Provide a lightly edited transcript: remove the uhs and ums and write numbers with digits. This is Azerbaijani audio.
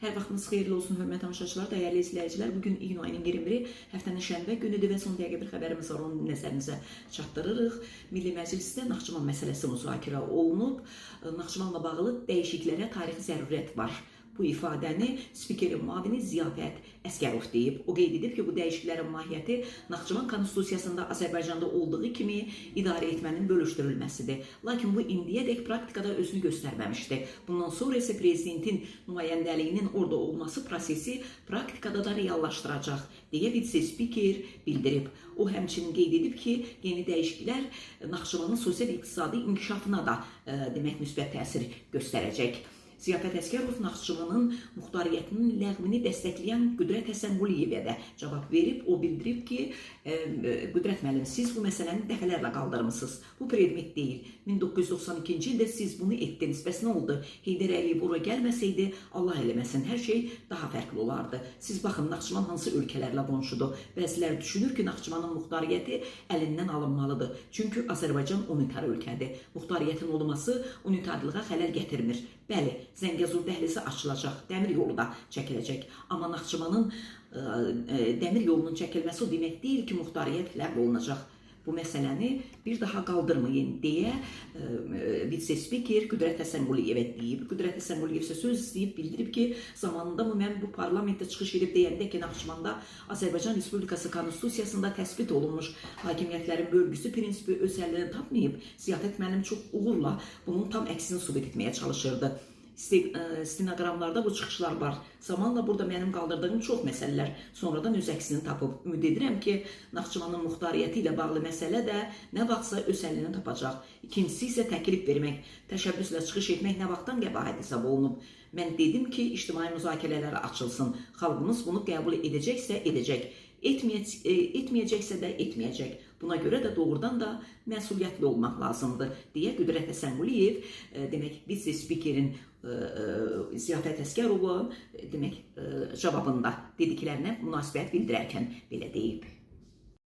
Hər vaxtınız xeyirli olsun, hörmətli tamaşaçılar, dəyərli izləyicilər. Bugün iyun ayının 21-i, həftənin şənbə günüdür və son dəqiqə bir xəbərimiz var, onu nəzərinizə çatdırırıq. Milli Məclisdə Naxçıvan məsələsi müzakirə olunub. Naxçıvanla bağlı dəyişikliklərə tarixi zərurət var. Bu ifadəni spikerin müavini Ziyafət Əsgərov deyib. O qeyd edib ki, bu dəyişikliklərin mahiyyəti Naxçıvan Konstitusiyasında Azərbaycanda olduğu kimi idarə etmənin bölüşdürülməsidir. Lakin bu indiyədək praktikada özünü göstərməmişdi. Bundan sonra isə prezidentin nümayəndəliyinin orada olması prosesi praktikada da reallaşdıracaq, deyə vitse-spiker bildirib. O həmçinin qeyd edib ki, yeni dəyişikliklər Naxçıvanın sosial-iqtisadi inkişafına da demək müsbət təsir göstərəcək. Ziyafət Əsgərov Naxçıvanın muxtariyyətinin ləğvini dəstəkləyən Qüdrət Həsənquliyevə də cavab verib. O bildirib ki, Qüdrət müəllim, siz bu məsələni dəfələrlə qaldırmısınız. Bu predmet deyil. 1992-ci ildə siz bunu etdiniz. Bəs nə oldu? Heydər Əliyev bura gəlməsəydi, Allah eləməsin, hər şey daha fərqli olardı. Siz baxın, Naxçıvan hansı ölkələrlə qonşudur? Bəzilər düşünür ki, Naxçıvanın muxtariyyəti əlindən alınmalıdır. Çünki Azərbaycan unitar ölkədir. Muxtariyyətin olması unitarlığa xələl gətirmir. Bəli, Zəngəzur dəhlizi açılacaq, dəmir yolu da çəkiləcək. Amma Naxçıvanın dəmir yolunun çəkilməsi o demək deyil ki, muxtariyyət ləğv olunacaq. Bu məsələni bir daha qaldırmayın deyə vitse-spiker Qüdrət Həsənquliyevə deyib. Qüdrət Həsənquliyev isə söz istəyib, bildirib ki, zamanında mən bu parlamentdə çıxış edib deyəndə ki, Naxçıvanda Azərbaycan Respublikası Konstitusiyasında təsbit olunmuş hakimiyyətlərin bölgüsü prinsipi öz həllini tapmayıb. Ziyafət müəllim çox uğurla bunun tam əksini sübut etməyə çalışırdı. Stenoqramlarda bu çıxışlar var. Zamanla burada mənim qaldırdığım çox məsələlər sonradan öz əksini tapıb. Ümid edirəm ki, Naxçıvanın muxtariyyəti ilə bağlı məsələ də nə vaxtsa öz həllini tapacaq. İkincisi isə təklif vermək, təşəbbüslə çıxış etmək nə vaxtdan qəbahət hesab olunub. Mən dedim ki, ictimai müzakirələrə açılsın. Xalqımız bunu qəbul edəcəksə edəcək. Etməyəcəksə də etməyəcək. Buna görə də doğrudan da məsuliyyətli olmaq lazımdır, deyə Qüdrət Həsənquliyev demək vitse-spikerin Ziyafət Əsgərova demək cavabında dediklərinə münasibət bildirərkən belə deyib.